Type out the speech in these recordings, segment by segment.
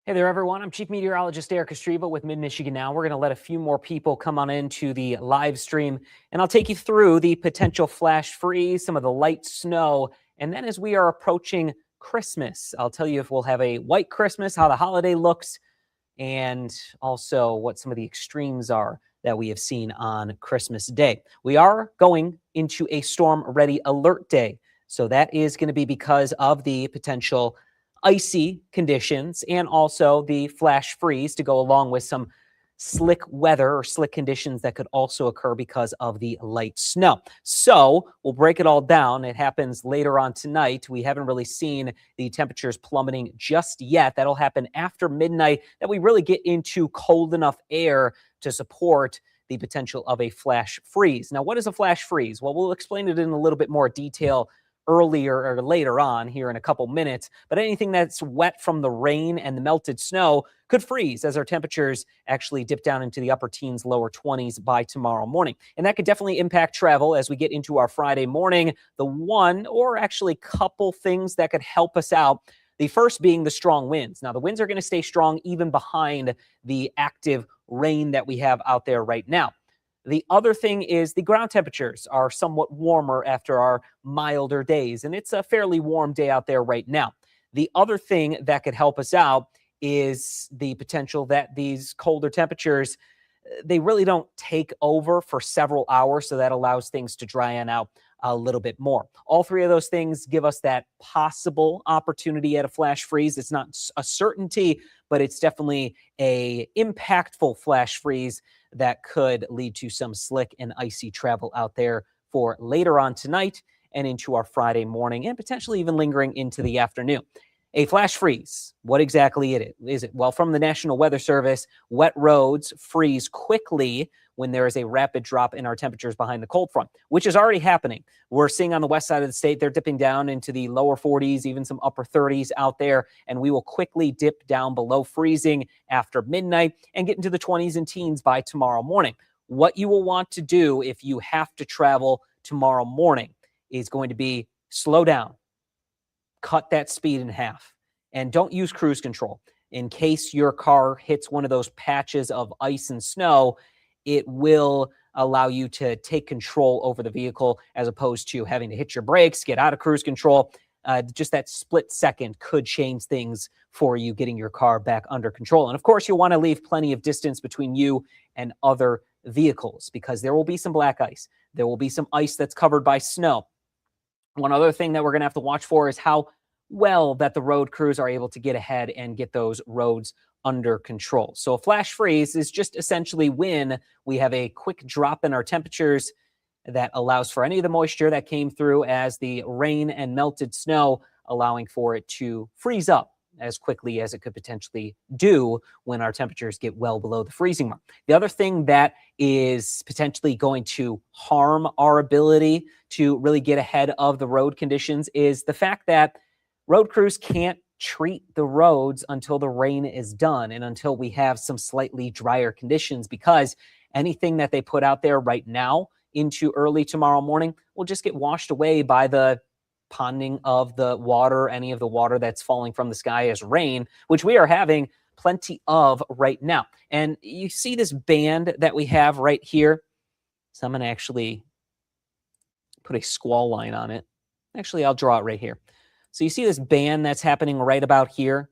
Hey there, everyone. I'm Chief Meteorologist Eric Estreva with Mid-Michigan Now. We're going to let a few more people come on into the live stream, and I'll take you through the potential flash freeze, some of the light snow, and then as we are approaching Christmas, I'll tell you if we'll have a white Christmas, how the holiday looks, and also what some of the extremes are that we have seen on Christmas Day. We are going into a storm ready alert day, so that is going to be because of the potential icy conditions and also the flash freeze to go along with some slick weather or slick conditions that could also occur because of the light snow. So we'll break it all down. It happens later on tonight. We haven't really seen the temperatures plummeting just yet. That'll happen after midnight, that we really get into cold enough air to support the potential of a flash freeze. Now, what is a flash freeze? Well, we'll explain it in a little bit more detail earlier or later on here in a couple minutes, but anything that's wet from the rain and the melted snow could freeze as our temperatures actually dip down into the upper teens, lower 20s by tomorrow morning. And that could definitely impact travel as we get into our Friday morning. The one or actually couple things that could help us out, the first being the strong winds. Now, the winds are going to stay strong even behind the active rain that we have out there right now. The other thing is the ground temperatures are somewhat warmer after our milder days, and it's a fairly warm day out there right now. The other thing that could help us out is the potential that these colder temperatures, they really don't take over for several hours, so that allows things to dry out a little bit more. All three of those things give us that possible opportunity at a flash freeze. It's not a certainty, but it's definitely a impactful flash freeze that could lead to some slick and icy travel out there for later on tonight and into our Friday morning and potentially even lingering into the afternoon. A flash freeze, what exactly is it? Well, from the National Weather Service, wet roads freeze quickly when there is a rapid drop in our temperatures behind the cold front, which is already happening. We're seeing on the west side of the state, they're dipping down into the lower 40s, even some upper 30s out there, and we will quickly dip down below freezing after midnight and get into the 20s and teens by tomorrow morning. What you will want to do if you have to travel tomorrow morning is going to be slow down. Cut that speed in half and don't use cruise control. In case your car hits one of those patches of ice and snow, it will allow you to take control over the vehicle as opposed to having to hit your brakes, get out of cruise control. Just that split second could change things for you getting your car back under control. And of course, you'll want to leave plenty of distance between you and other vehicles because there will be some black ice. There will be some ice that's covered by snow. One other thing that we're going to have to watch for is how well that the road crews are able to get ahead and get those roads under control. So a flash freeze is just essentially when we have a quick drop in our temperatures that allows for any of the moisture that came through as the rain and melted snow, allowing for it to freeze up as quickly as it could potentially do when our temperatures get well below the freezing mark. The other thing that is potentially going to harm our ability to really get ahead of the road conditions is the fact that road crews can't treat the roads until the rain is done and until we have some slightly drier conditions, because anything that they put out there right now into early tomorrow morning will just get washed away by the ponding of the water, any of the water that's falling from the sky as rain, which we are having plenty of right now. And you see this band that we have right here. So I'm going to actually put a squall line on it. Actually, I'll draw it right here. So you see this band that's happening right about here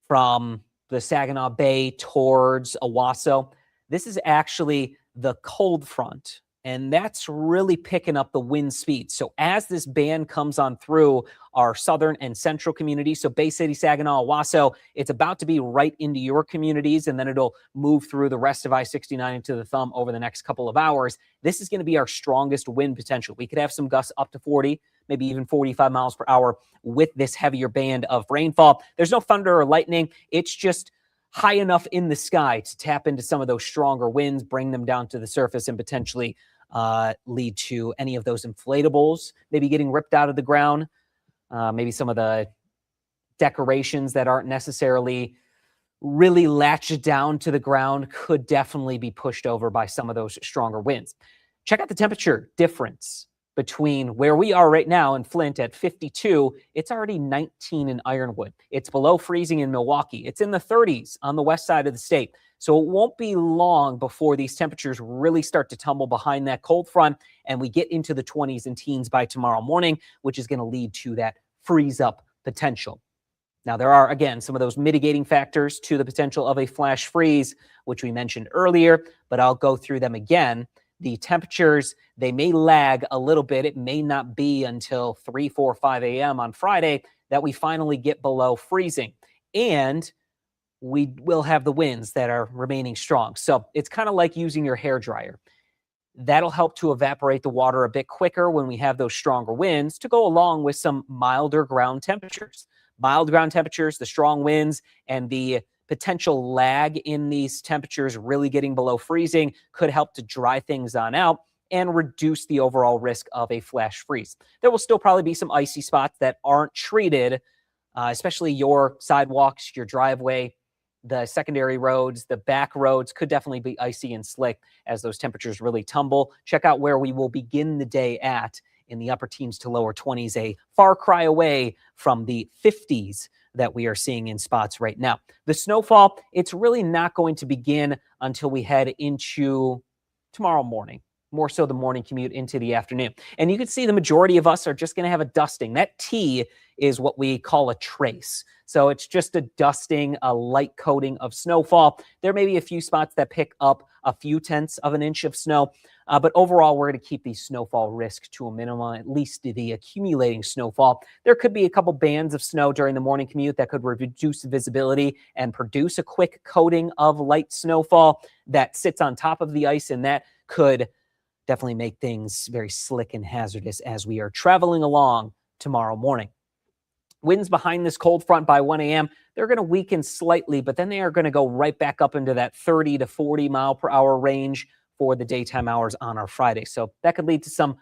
from the Saginaw Bay towards Owasso. This is actually the cold front, and that's really picking up the wind speed. So as this band comes on through our southern and central communities, so Bay City, Saginaw, Owasso, it's about to be right into your communities, and then it'll move through the rest of I-69 into the Thumb over the next couple of hours. This is going to be our strongest wind potential. We could have some gusts up to 40, maybe even 45 miles per hour with this heavier band of rainfall. There's no thunder or lightning. It's just high enough in the sky to tap into some of those stronger winds, bring them down to the surface, and potentially lead to any of those inflatables maybe getting ripped out of the ground. Maybe some of the decorations that aren't necessarily really latched down to the ground could definitely be pushed over by some of those stronger winds. Check out the temperature difference between where we are right now in Flint at 52, it's already 19 in Ironwood. It's below freezing in Milwaukee. It's in the 30s on the west side of the state. So it won't be long before these temperatures really start to tumble behind that cold front, and we get into the 20s and teens by tomorrow morning, which is going to lead to that freeze up potential. Now, there are, again, some of those mitigating factors to the potential of a flash freeze, which we mentioned earlier, but I'll go through them again. The temperatures, they may lag a little bit. It may not be until 3, 4, 5 a.m. on Friday that we finally get below freezing. And we will have the winds that are remaining strong. So it's kind of like using your hair dryer. That'll help to evaporate the water a bit quicker when we have those stronger winds to go along with some milder ground temperatures. Mild ground temperatures, the strong winds, and the potential lag in these temperatures really getting below freezing could help to dry things on out and reduce the overall risk of a flash freeze. There will still probably be some icy spots that aren't treated, especially your sidewalks, your driveway, the secondary roads, the back roads could definitely be icy and slick as those temperatures really tumble. Check out where we will begin the day at in the upper teens to lower 20s, a far cry away from the 50s that we are seeing in spots right now. The snowfall, it's really not going to begin until we head into tomorrow morning, more so the morning commute into the afternoon. And you can see the majority of us are just going to have a dusting. That T is what we call a trace. So it's just a dusting, a light coating of snowfall. There may be a few spots that pick up a few tenths of an inch of snow, but overall, we're going to keep the snowfall risk to a minimum, at least the accumulating snowfall. There could be a couple bands of snow during the morning commute that could reduce visibility and produce a quick coating of light snowfall that sits on top of the ice, and that could definitely make things very slick and hazardous as we are traveling along tomorrow morning. Winds behind this cold front by 1 a.m., they're going to weaken slightly, but then they are going to go right back up into that 30 to 40 mile per hour range for the daytime hours on our Friday. So that could lead to some,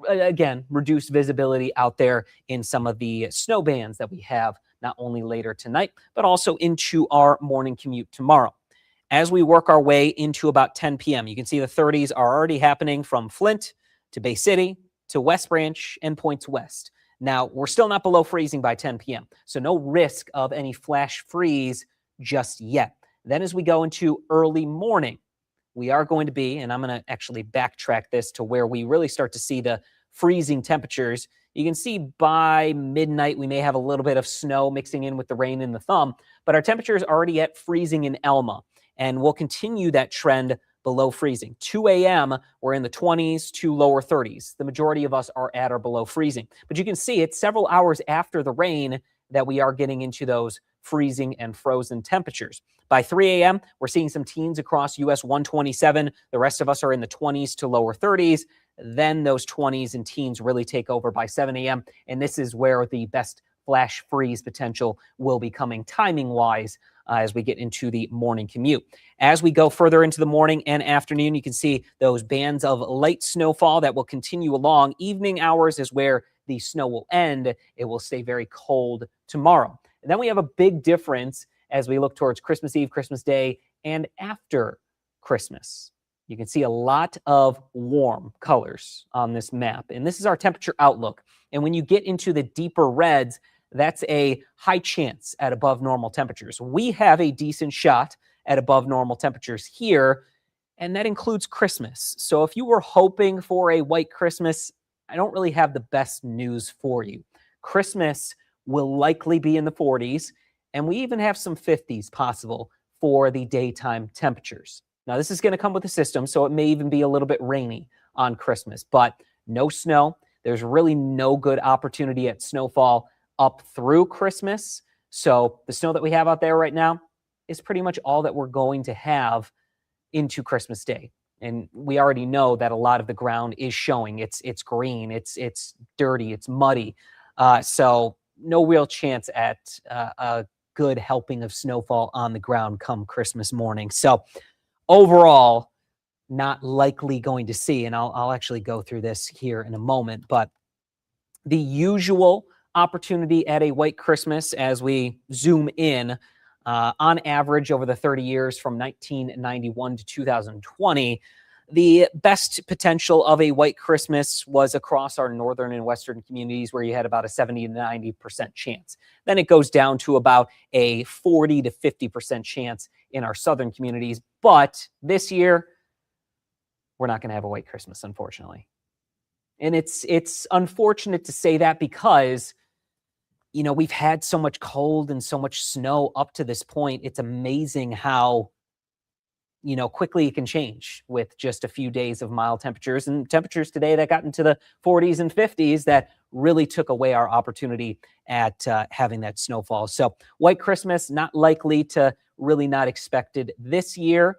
again, reduced visibility out there in some of the snow bands that we have not only later tonight, but also into our morning commute tomorrow. As we work our way into about 10 p.m., you can see the 30s are already happening from Flint to Bay City to West Branch and Points West. Now, we're still not below freezing by 10 p.m., so no risk of any flash freeze just yet. Then as we go into early morning, we are going to be, and I'm going to actually backtrack this to where we really start to see the freezing temperatures. You can see by midnight, we may have a little bit of snow mixing in with the rain in the thumb, but our temperature is already at freezing in Elma, and we'll continue that trend below freezing. 2 a.m., we're in the 20s to lower 30s. The majority of us are at or below freezing. But you can see it's several hours after the rain that we are getting into those freezing and frozen temperatures. By 3 a.m., we're seeing some teens across US 127. The rest of us are in the 20s to lower 30s. Then those 20s and teens really take over by 7 a.m. And this is where the best flash freeze potential will be coming timing-wise as we get into the morning commute. As we go further into the morning and afternoon, you can see those bands of light snowfall that will continue along. Evening hours is where the snow will end. It will stay very cold tomorrow. And then we have a big difference as we look towards Christmas Eve, Christmas Day, and after Christmas. You can see a lot of warm colors on this map. And this is our temperature outlook. And when you get into the deeper reds, that's a high chance at above normal temperatures. We have a decent shot at above normal temperatures here, and that includes Christmas. So if you were hoping for a white Christmas, I don't really have the best news for you. Christmas will likely be in the 40s, and we even have some 50s possible for the daytime temperatures. Now, this is going to come with the system, so it may even be a little bit rainy on Christmas, but no snow. There's really no good opportunity at snowfall up through Christmas. So the snow that we have out there right now is pretty much all that we're going to have into Christmas Day. And we already know that a lot of the ground is showing. It's green, it's dirty, it's muddy. So no real chance at a good helping of snowfall on the ground come Christmas morning. So overall, not likely going to see, and I'll actually go through this here in a moment, but the usual opportunity at a white Christmas as we zoom in on average over the 30 years from 1991 to 2020, The best potential of a white Christmas was across our northern and western communities, where you had about a 70 to 90% chance. Then it goes down to about a 40 to 50% chance in our southern communities. But this year, we're not going to have a white Christmas, unfortunately. And it's unfortunate to say that because, you know, we've had so much cold and so much snow up to this point. It's amazing how, you know, quickly it can change with just a few days of mild temperatures, and temperatures today that got into the 40s and 50s that really took away our opportunity at having that snowfall. So white Christmas, not likely to, really not expected this year,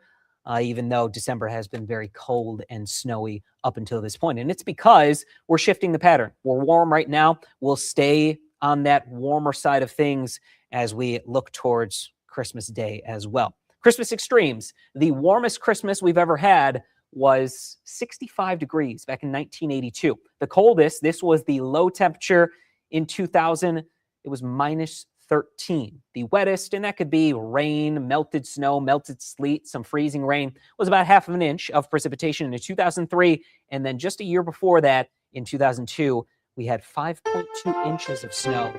even though December has been very cold and snowy up until this point. And it's because we're shifting the pattern. We're warm right now. We'll stay on that warmer side of things as we look towards Christmas Day as well. Christmas extremes. The warmest Christmas we've ever had was 65 degrees back in 1982. The coldest, this was the low temperature in 2000. It was minus 13. The wettest, and that could be rain, melted snow, melted sleet, some freezing rain, was about half of an inch of precipitation in 2003. And then just a year before that, in 2002, we had 5.2 inches of snow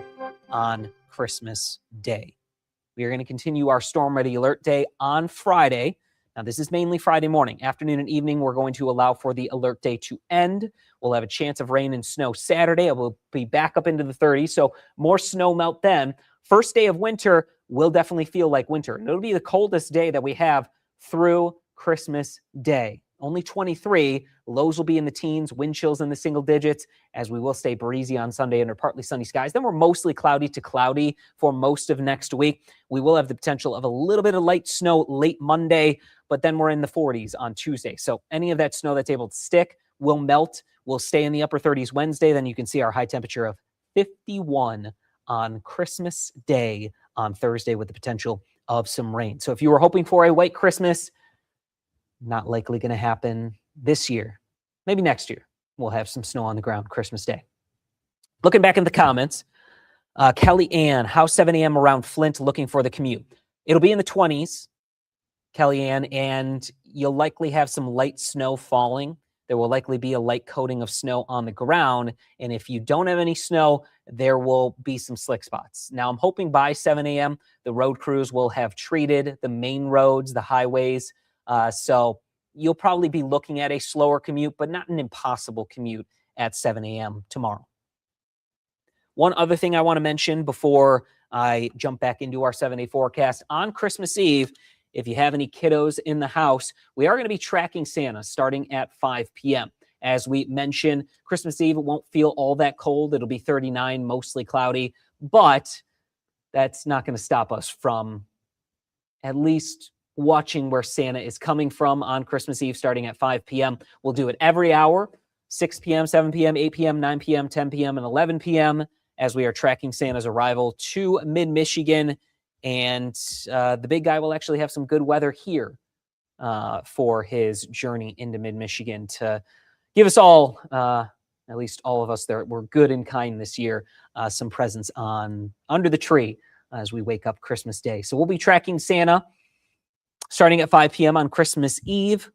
on Christmas Day. We are going to continue our Storm Ready Alert Day on Friday. Now, this is mainly Friday morning. Afternoon and evening, we're going to allow for the alert day to end. We'll have a chance of rain and snow Saturday. It will be back up into the 30s, so more snow melt then. First day of winter will definitely feel like winter. And it'll be the coldest day that we have through Christmas Day. Only 23. Lows will be in the teens, wind chills in the single digits, as we will stay breezy on Sunday under partly sunny skies. Then we're mostly cloudy to cloudy for most of next week. We will have the potential of a little bit of light snow late Monday, but then we're in the 40s on Tuesday. So any of that snow that's able to stick will melt. We'll stay in the upper 30s Wednesday. Then you can see our high temperature of 51 on Christmas Day on Thursday with the potential of some rain. So if you were hoping for a white Christmas, not likely going to happen this year. Maybe next year we'll have some snow on the ground Christmas Day. Looking back in the comments, Kelly Ann, how 7 a.m. around Flint looking for the commute? It'll be in the 20s, Kelly Ann, and you'll likely have some light snow falling. There will likely be a light coating of snow on the ground. And if you don't have any snow, there will be some slick spots. Now, I'm hoping by 7 a.m., the road crews will have treated the main roads, the highways. So you'll probably be looking at a slower commute, but not an impossible commute at 7 a.m. tomorrow. One other thing I want to mention before I jump back into our 7-day forecast, on Christmas Eve, if you have any kiddos in the house, we are going to be tracking Santa starting at 5 p.m. As we mentioned, Christmas Eve, it won't feel all that cold. It'll be 39, mostly cloudy, but that's not going to stop us from at least watching where Santa is coming from on Christmas Eve starting at 5 p.m. We'll do it every hour, 6 p.m., 7 p.m., 8 p.m., 9 p.m., 10 p.m., and 11 p.m. as we are tracking Santa's arrival to mid-Michigan. And the big guy will actually have some good weather here for his journey into mid-Michigan to give us all, at least all of us that were good and kind this year, some presents under the tree as we wake up Christmas Day. So we'll be tracking Santa starting at 5 p.m. on Christmas Eve.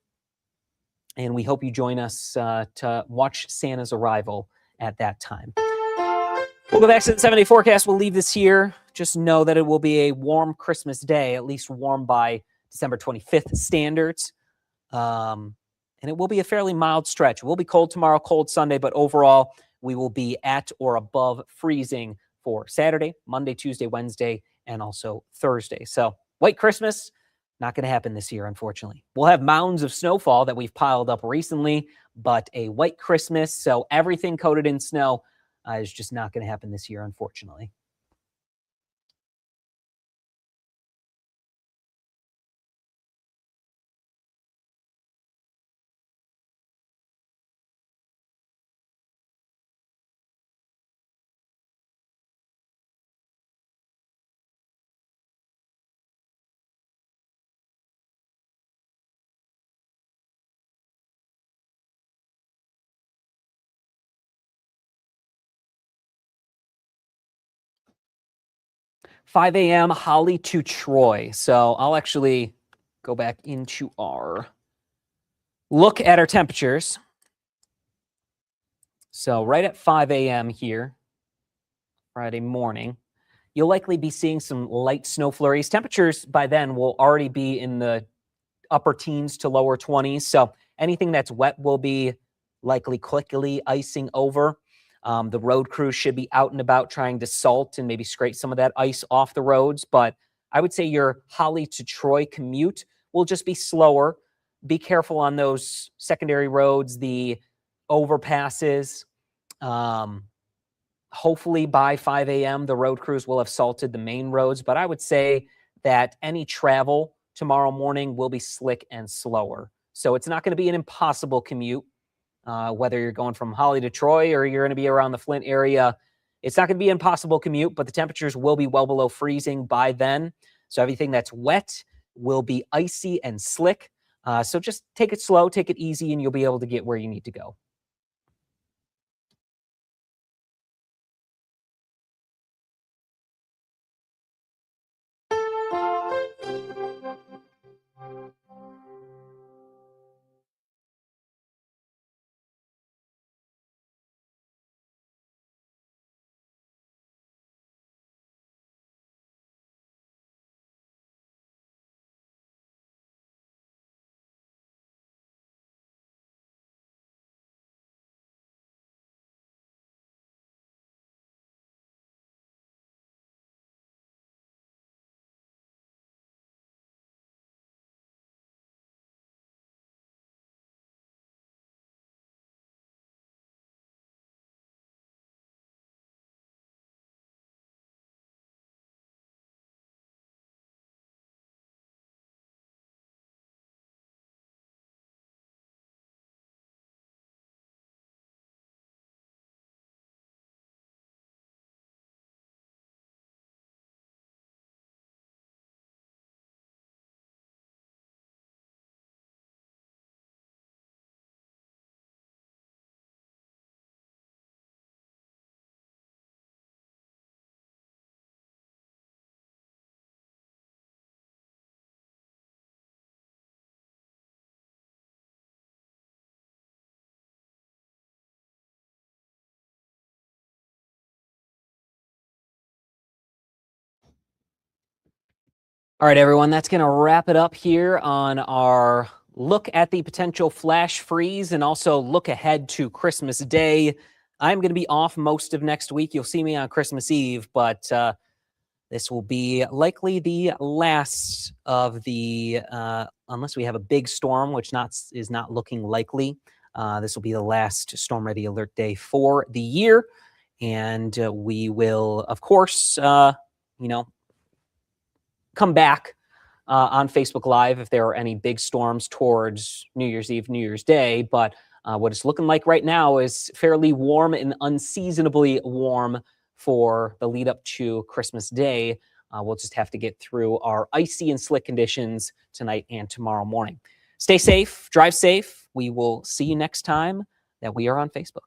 And we hope you join us to watch Santa's arrival at that time. We'll go back to the 7-day forecast. We'll leave this here. Just know that it will be a warm Christmas Day, at least warm by December 25th standards. And it will be a fairly mild stretch. It will be cold tomorrow, cold Sunday, but overall, we will be at or above freezing for Saturday, Monday, Tuesday, Wednesday, and also Thursday. So white Christmas, not going to happen this year, unfortunately. We'll have mounds of snowfall that we've piled up recently, but a white Christmas, so everything coated in snow, is just not going to happen this year, unfortunately. $5 a.m. Holly to Troy. So I'll actually go back into our look at our temperatures. So right at 5 a.m. here, Friday morning, you'll likely be seeing some light snow flurries. Temperatures by then will already be in the upper teens to lower 20s. So anything that's wet will be likely quickly icing over. The road crews should be out and about trying to salt and maybe scrape some of that ice off the roads. But I would say your Holly to Troy commute will just be slower. Be careful on those secondary roads, the overpasses. Hopefully by 5 a.m., the road crews will have salted the main roads. But I would say that any travel tomorrow morning will be slick and slower. So it's not going to be an impossible commute, whether you're going from Holly to Troy or you're going to be around the Flint area. It's not going to be an impossible commute, but the temperatures will be well below freezing by then. So everything that's wet will be icy and slick. So just take it slow, take it easy, and you'll be able to get where you need to go. All right, everyone, that's going to wrap it up here on our look at the potential flash freeze and also look ahead to Christmas Day. I'm going to be off most of next week. You'll see me on Christmas Eve, but this will be likely the last of the, unless we have a big storm, which is not looking likely. This will be the last Storm Ready Alert Day for the year. And we will, of course, come back on Facebook Live if there are any big storms towards New Year's Eve, New Year's Day. But what it's looking like right now is fairly warm and unseasonably warm for the lead up to Christmas Day. We'll just have to get through our icy and slick conditions tonight and tomorrow morning. Stay safe, drive safe. We will see you next time that we are on Facebook.